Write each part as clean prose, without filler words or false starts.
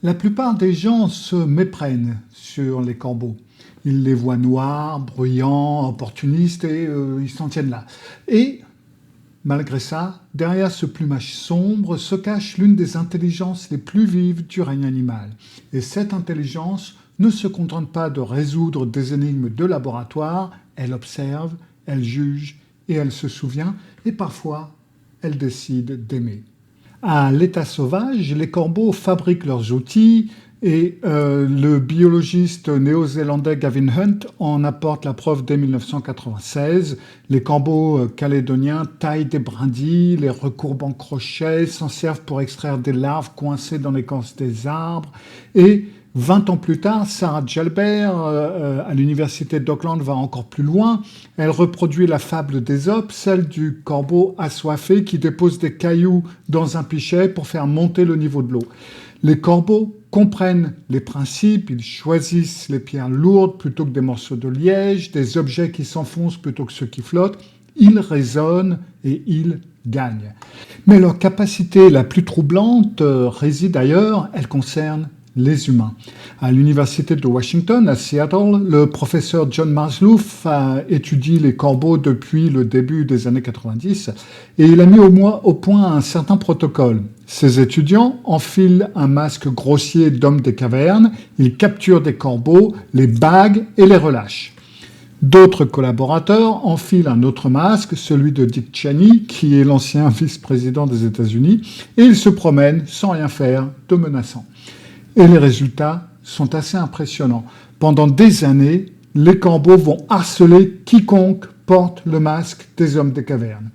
La plupart des gens se méprennent sur les corbeaux. Ils les voient noirs, bruyants, opportunistes et ils s'en tiennent là. Et malgré ça, derrière ce plumage sombre se cache l'une des intelligences les plus vives du règne animal. Et cette intelligence ne se contente pas de résoudre des énigmes de laboratoire, elle observe, elle juge et elle se souvient, et parfois elle décide d'aimer. À l'état sauvage, les corbeaux fabriquent leurs outils et le biologiste néo-zélandais Gavin Hunt en apporte la preuve dès 1996. Les corbeaux calédoniens taillent des brindilles, les recourbent en crochet, s'en servent pour extraire des larves coincées dans l'écorce des arbres. Et 20 ans plus tard, Sarah Gelber, à l'université d'Auckland, va encore plus loin. Elle reproduit la fable d'Ésope, celle du corbeau assoiffé qui dépose des cailloux dans un pichet pour faire monter le niveau de l'eau. Les corbeaux comprennent les principes, ils choisissent les pierres lourdes plutôt que des morceaux de liège, des objets qui s'enfoncent plutôt que ceux qui flottent. Ils raisonnent et ils gagnent. Mais leur capacité la plus troublante réside ailleurs, elle concerne les humains. À l'université de Washington, à Seattle, le professeur John Marslouf a étudié les corbeaux depuis le début des années 90 et il a mis au point un certain protocole. Ses étudiants enfilent un masque grossier d'homme des cavernes, ils capturent des corbeaux, les baguent et les relâchent. D'autres collaborateurs enfilent un autre masque, celui de Dick Cheney, qui est l'ancien vice-président des États-Unis, et ils se promènent sans rien faire de menaçant. Et les résultats sont assez impressionnants. Pendant des années, les corbeaux vont harceler quiconque porte le masque des hommes des cavernes.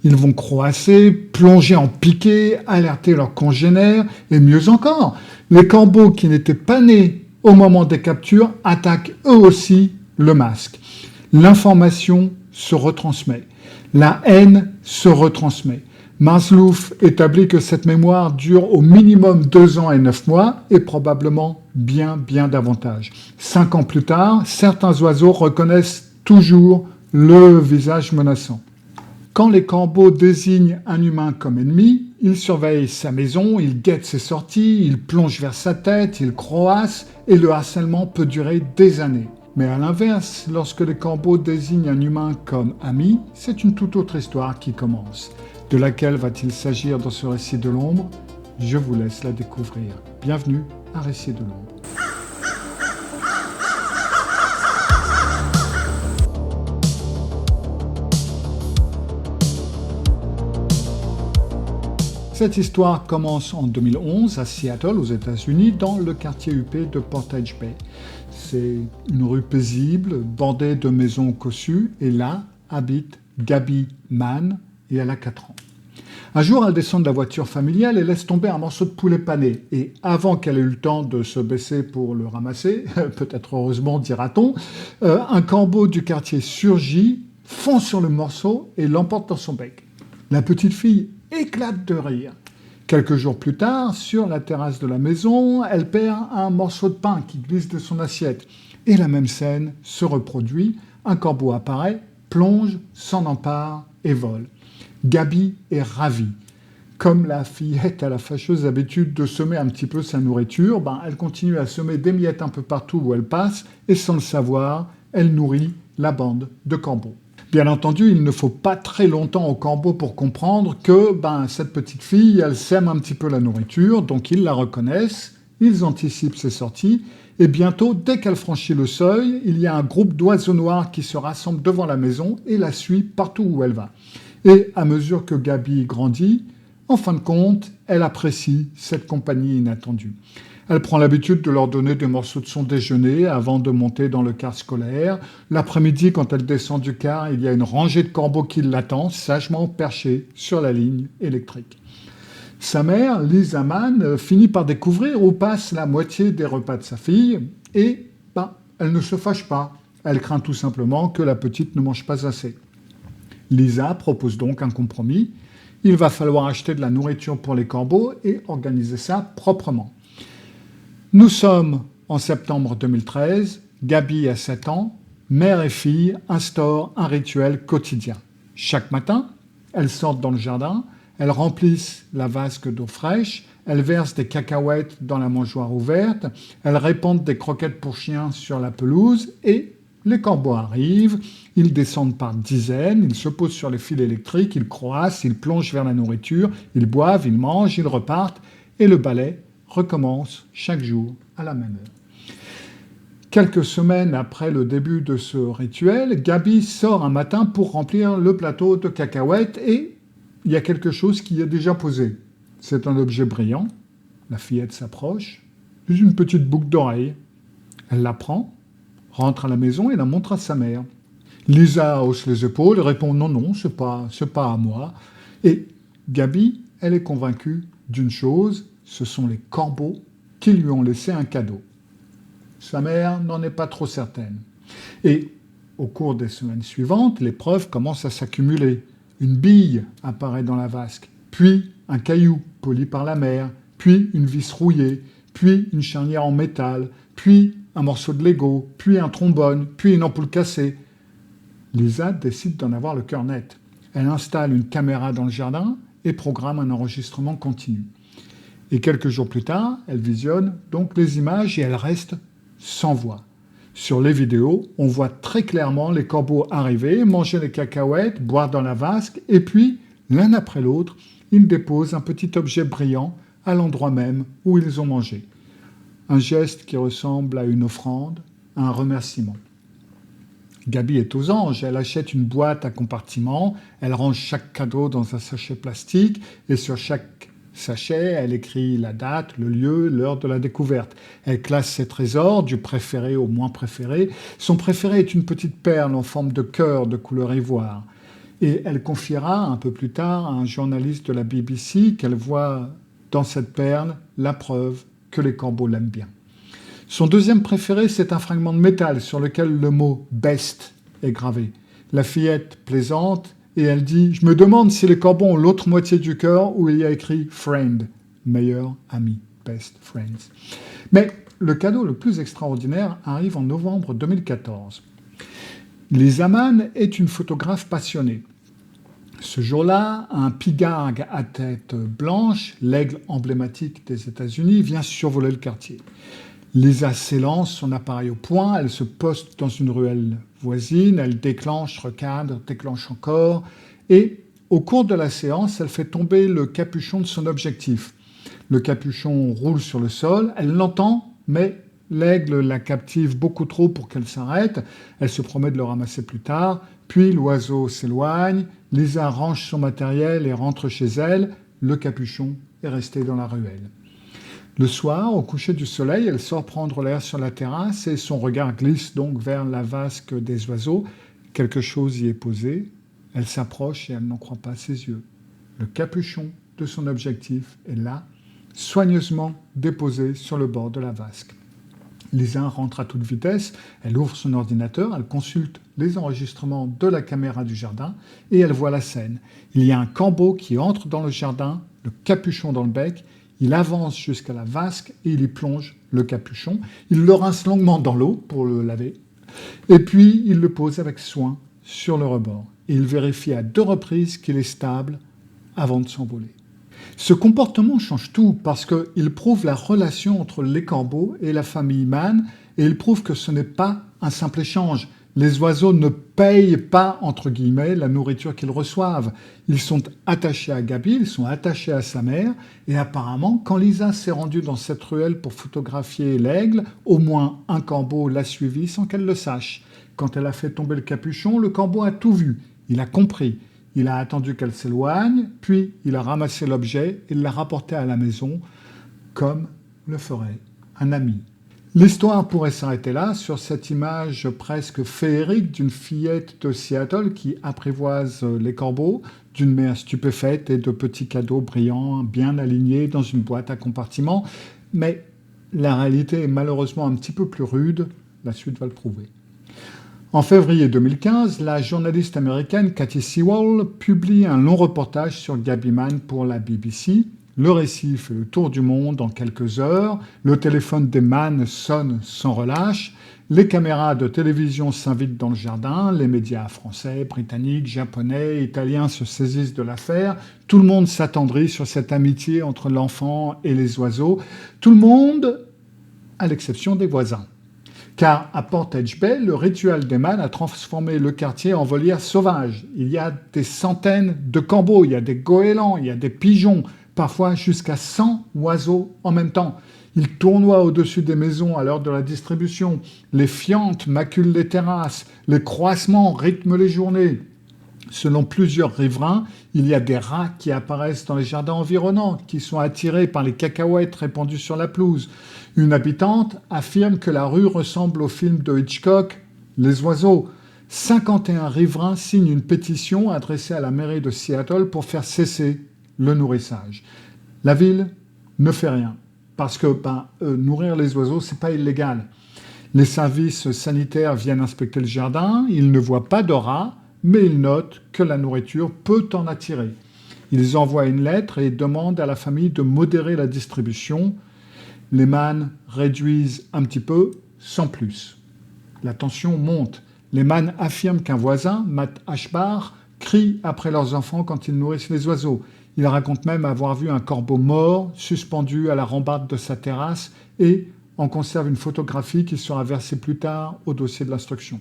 Ils vont croasser, plonger en piqué, alerter leurs congénères, et mieux encore, les corbeaux qui n'étaient pas nés au moment des captures attaquent eux aussi le masque. L'information se retransmet, la haine se retransmet. Marslouf établit que cette mémoire dure au minimum 2 ans et 9 mois et probablement bien davantage. 5 ans plus tard, certains oiseaux reconnaissent toujours le visage menaçant. Quand les corbeaux désignent un humain comme ennemi, ils surveillent sa maison, ils guettent ses sorties, ils plongent vers sa tête, ils croassent et le harcèlement peut durer des années. Mais à l'inverse, lorsque les corbeaux désignent un humain comme ami, c'est une toute autre histoire qui commence. De laquelle va-t-il s'agir dans ce récit de l'ombre? Je vous laisse la découvrir. Bienvenue à Récit de l'ombre. Cette histoire commence en 2011 à Seattle, aux États-Unis, dans le quartier huppé de Portage Bay. C'est une rue paisible, bordée de maisons cossues, et là habite Gabi Mann, et elle a 4 ans. Un jour, elle descend de la voiture familiale et laisse tomber un morceau de poulet pané. Et avant qu'elle ait eu le temps de se baisser pour le ramasser, peut-être heureusement dira-t-on, un corbeau du quartier surgit, fonce sur le morceau et l'emporte dans son bec. La petite fille éclate de rire. Quelques jours plus tard, sur la terrasse de la maison, elle perd un morceau de pain qui glisse de son assiette. Et la même scène se reproduit. Un corbeau apparaît, plonge, s'en empare et vole. Gabi est ravie. Comme la fillette a la fâcheuse habitude de semer un petit peu sa nourriture, elle continue à semer des miettes un peu partout où elle passe et sans le savoir, elle nourrit la bande de corbeaux. Bien entendu, il ne faut pas très longtemps aux corbeaux pour comprendre que cette petite fille, elle sème un petit peu la nourriture, donc ils la reconnaissent, ils anticipent ses sorties, et bientôt, dès qu'elle franchit le seuil, il y a un groupe d'oiseaux noirs qui se rassemble devant la maison et la suit partout où elle va. Et à mesure que Gabi grandit, en fin de compte, elle apprécie cette compagnie inattendue. Elle prend l'habitude de leur donner des morceaux de son déjeuner avant de monter dans le car scolaire. L'après-midi, quand elle descend du car, il y a une rangée de corbeaux qui l'attend, sagement perchés sur la ligne électrique. Sa mère, Lisa Mann, finit par découvrir où passe la moitié des repas de sa fille et elle ne se fâche pas. Elle craint tout simplement que la petite ne mange pas assez. Lisa propose donc un compromis. Il va falloir acheter de la nourriture pour les corbeaux et organiser ça proprement. Nous sommes en septembre 2013, Gabi a 7 ans, mère et fille instaurent un rituel quotidien. Chaque matin, elles sortent dans le jardin, elles remplissent la vasque d'eau fraîche, elles versent des cacahuètes dans la mangeoire ouverte, elles répandent des croquettes pour chiens sur la pelouse et les corbeaux arrivent, ils descendent par dizaines, ils se posent sur les fils électriques, ils croassent, ils plongent vers la nourriture, ils boivent, ils mangent, ils repartent et le ballet recommence chaque jour à la même heure. Quelques semaines après le début de ce rituel, Gaby sort un matin pour remplir le plateau de cacahuètes et il y a quelque chose qui est déjà posé. C'est un objet brillant. La fillette s'approche. C'est une petite boucle d'oreille. Elle la prend, rentre à la maison et la montre à sa mère. Lisa hausse les épaules et répond non, c'est pas à moi. Et Gaby, elle est convaincue d'une chose, ce sont les corbeaux qui lui ont laissé un cadeau. Sa mère n'en est pas trop certaine. Et au cours des semaines suivantes, les preuves commencent à s'accumuler. Une bille apparaît dans la vasque, puis un caillou poli par la mère, puis une vis rouillée, puis une charnière en métal, puis un morceau de Lego, puis un trombone, puis une ampoule cassée. Lisa décide d'en avoir le cœur net. Elle installe une caméra dans le jardin et programme un enregistrement continu. Et quelques jours plus tard, elle visionne donc les images et elle reste sans voix. Sur les vidéos, on voit très clairement les corbeaux arriver, manger les cacahuètes, boire dans la vasque, et puis, l'un après l'autre, ils déposent un petit objet brillant à l'endroit même où ils ont mangé. Un geste qui ressemble à une offrande, à un remerciement. Gaby est aux anges, elle achète une boîte à compartiments, elle range chaque cadeau dans un sachet plastique, et sur chaque sachet, elle écrit la date, le lieu, l'heure de la découverte. Elle classe ses trésors, du préféré au moins préféré. Son préféré est une petite perle en forme de cœur de couleur ivoire. Et elle confiera un peu plus tard à un journaliste de la BBC qu'elle voit dans cette perle la preuve que les corbeaux l'aiment bien. Son deuxième préféré, c'est un fragment de métal sur lequel le mot « best » est gravé. La fillette plaisante et elle dit « Je me demande si les corbeaux ont l'autre moitié du cœur où il y a écrit « friend », meilleur ami, best friends. Mais le cadeau le plus extraordinaire arrive en novembre 2014. Lisa Mann est une photographe passionnée. Ce jour-là, un pigargue à tête blanche, l'aigle emblématique des États-Unis, vient survoler le quartier. Lisa s'élance, son appareil au point, elle se poste dans une ruelle voisine, elle déclenche, recadre, déclenche encore, et au cours de la séance, elle fait tomber le capuchon de son objectif. Le capuchon roule sur le sol, elle l'entend, mais l'aigle la captive beaucoup trop pour qu'elle s'arrête. Elle se promet de le ramasser plus tard, puis l'oiseau s'éloigne, Lisa range son matériel et rentre chez elle, le capuchon est resté dans la ruelle. Le soir, au coucher du soleil, elle sort prendre l'air sur la terrasse et son regard glisse donc vers la vasque des oiseaux. Quelque chose y est posé. Elle s'approche et elle n'en croit pas ses yeux. Le capuchon de son objectif est là, soigneusement déposé sur le bord de la vasque. Lisa rentre à toute vitesse, elle ouvre son ordinateur, elle consulte les enregistrements de la caméra du jardin et elle voit la scène. Il y a un corbeau qui entre dans le jardin, le capuchon dans le bec. Il avance jusqu'à la vasque et il y plonge le capuchon. Il le rince longuement dans l'eau pour le laver. Et puis, il le pose avec soin sur le rebord. Et il vérifie à 2 reprises qu'il est stable avant de s'envoler. Ce comportement change tout parce qu'il prouve la relation entre les corbeaux et la famille Mann et il prouve que ce n'est pas un simple échange. Les oiseaux ne payent pas, entre guillemets, la nourriture qu'ils reçoivent. Ils sont attachés à Gaby, ils sont attachés à sa mère. Et apparemment, quand Lisa s'est rendue dans cette ruelle pour photographier l'aigle, au moins un corbeau l'a suivie sans qu'elle le sache. Quand elle a fait tomber le capuchon, le corbeau a tout vu. Il a compris. Il a attendu qu'elle s'éloigne, puis il a ramassé l'objet et l'a rapporté à la maison, comme le ferait un ami. L'histoire pourrait s'arrêter là, sur cette image presque féerique d'une fillette de Seattle qui apprivoise les corbeaux, d'une mère stupéfaite et de petits cadeaux brillants bien alignés dans une boîte à compartiments. Mais la réalité est malheureusement un petit peu plus rude, la suite va le prouver. En février 2015, la journaliste américaine Kathy Sewall publie un long reportage sur Gaby Mann pour la BBC. Le récit fait le tour du monde en quelques heures, le téléphone des Mann sonne sans relâche, les caméras de télévision s'invitent dans le jardin, les médias français, britanniques, japonais, italiens se saisissent de l'affaire, tout le monde s'attendrit sur cette amitié entre l'enfant et les oiseaux, tout le monde, à l'exception des voisins. Car à Portage Bay, le rituel des Mann a transformé le quartier en volière sauvage. Il y a des centaines de corbeaux, il y a des goélands, il y a des pigeons, parfois jusqu'à 100 oiseaux en même temps. Ils tournoient au-dessus des maisons à l'heure de la distribution. Les fientes maculent les terrasses. Les croissements rythment les journées. Selon plusieurs riverains, il y a des rats qui apparaissent dans les jardins environnants, qui sont attirés par les cacahuètes répandues sur la pelouse. Une habitante affirme que la rue ressemble au film de Hitchcock, Les Oiseaux. 51 riverains signent une pétition adressée à la mairie de Seattle pour faire cesser le nourrissage. La ville ne fait rien. Parce que nourrir les oiseaux, c'est pas illégal. Les services sanitaires viennent inspecter le jardin, ils ne voient pas de rats, mais ils notent que la nourriture peut en attirer. Ils envoient une lettre et demandent à la famille de modérer la distribution. Les Mann réduisent un petit peu, sans plus. La tension monte. Les Mann affirment qu'un voisin, Matt Ashbar, crie après leurs enfants quand ils nourrissent les oiseaux. Il raconte même avoir vu un corbeau mort suspendu à la rambarde de sa terrasse et en conserve une photographie qui sera versée plus tard au dossier de l'instruction.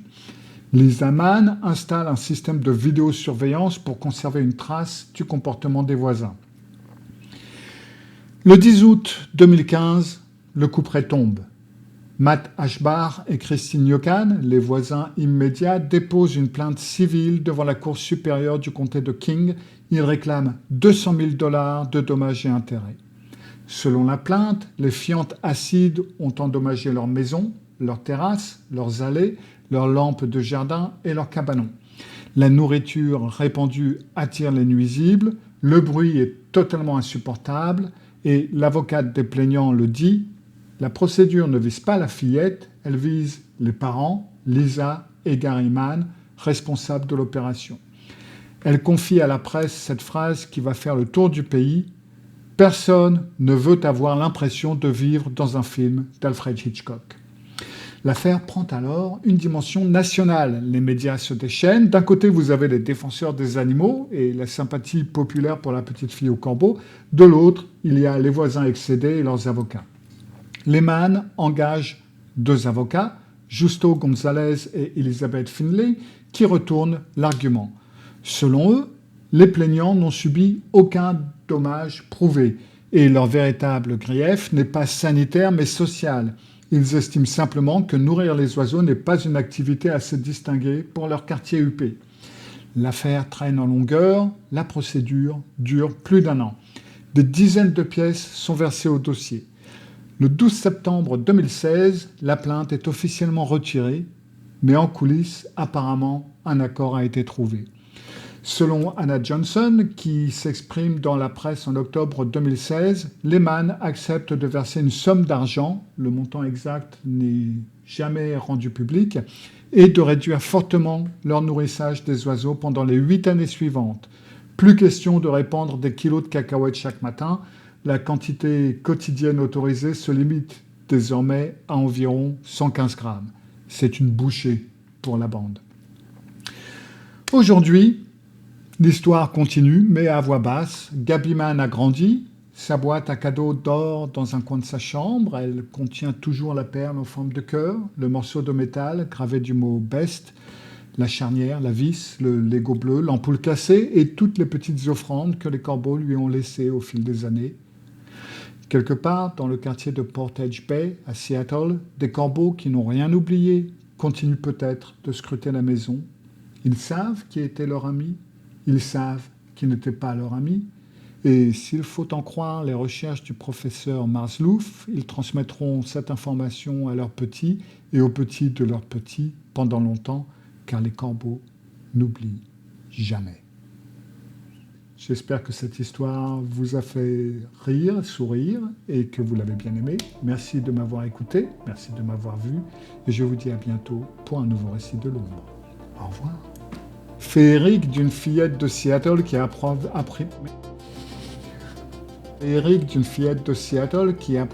Lisa Mann installe un système de vidéosurveillance pour conserver une trace du comportement des voisins. Le 10 août 2015, le couperet tombe. Matt Ashbar et Christine Yokan, les voisins immédiats, déposent une plainte civile devant la Cour supérieure du comté de King. Ils réclament 200 000 $ de dommages et intérêts. Selon la plainte, les fientes acides ont endommagé leurs maisons, leurs terrasses, leurs allées, leurs lampes de jardin et leurs cabanons. La nourriture répandue attire les nuisibles, le bruit est totalement insupportable et l'avocate des plaignants le dit, la procédure ne vise pas la fillette, elle vise les parents, Lisa et Gary Mann, responsables de l'opération. Elle confie à la presse cette phrase qui va faire le tour du pays. « Personne ne veut avoir l'impression de vivre dans un film d'Alfred Hitchcock ». L'affaire prend alors une dimension nationale. Les médias se déchaînent. D'un côté, vous avez les défenseurs des animaux et la sympathie populaire pour la petite fille au corbeau. De l'autre, il y a les voisins excédés et leurs avocats. Les Mann engagent 2 avocats, Justo Gonzalez et Elizabeth Finlay, qui retournent l'argument. Selon eux, les plaignants n'ont subi aucun dommage prouvé et leur véritable grief n'est pas sanitaire mais social. Ils estiment simplement que nourrir les oiseaux n'est pas une activité assez distinguée pour leur quartier huppé. L'affaire traîne en longueur, la procédure dure plus d'1 an. Des dizaines de pièces sont versées au dossier. Le 12 septembre 2016, la plainte est officiellement retirée, mais en coulisses, apparemment, un accord a été trouvé. Selon Anna Johnson, qui s'exprime dans la presse en octobre 2016, les Mann acceptent de verser une somme d'argent, le montant exact n'est jamais rendu public, et de réduire fortement leur nourrissage des oiseaux pendant les 8 années suivantes. Plus question de répandre des kilos de cacahuètes chaque matin, la quantité quotidienne autorisée se limite désormais à environ 115 grammes. C'est une bouchée pour la bande. Aujourd'hui, l'histoire continue, mais à voix basse. Gaby Mann a grandi. Sa boîte à cadeaux dort dans un coin de sa chambre. Elle contient toujours la perle en forme de cœur, le morceau de métal gravé du mot « best », la charnière, la vis, le Lego bleu, l'ampoule cassée et toutes les petites offrandes que les corbeaux lui ont laissées au fil des années. Quelque part, dans le quartier de Portage Bay, à Seattle, des corbeaux qui n'ont rien oublié continuent peut-être de scruter la maison. Ils savent qui était leur ami, ils savent qui n'était pas leur ami, et s'il faut en croire les recherches du professeur Marslouf, ils transmettront cette information à leurs petits et aux petits de leurs petits pendant longtemps, car les corbeaux n'oublient jamais. J'espère que cette histoire vous a fait rire, sourire et que vous l'avez bien aimé. Merci de m'avoir écouté, merci de m'avoir vu et je vous dis à bientôt pour un nouveau récit de l'ombre. Au revoir. Féerique d'une fillette de Seattle qui a appris... Eric d'une fillette de Seattle qui a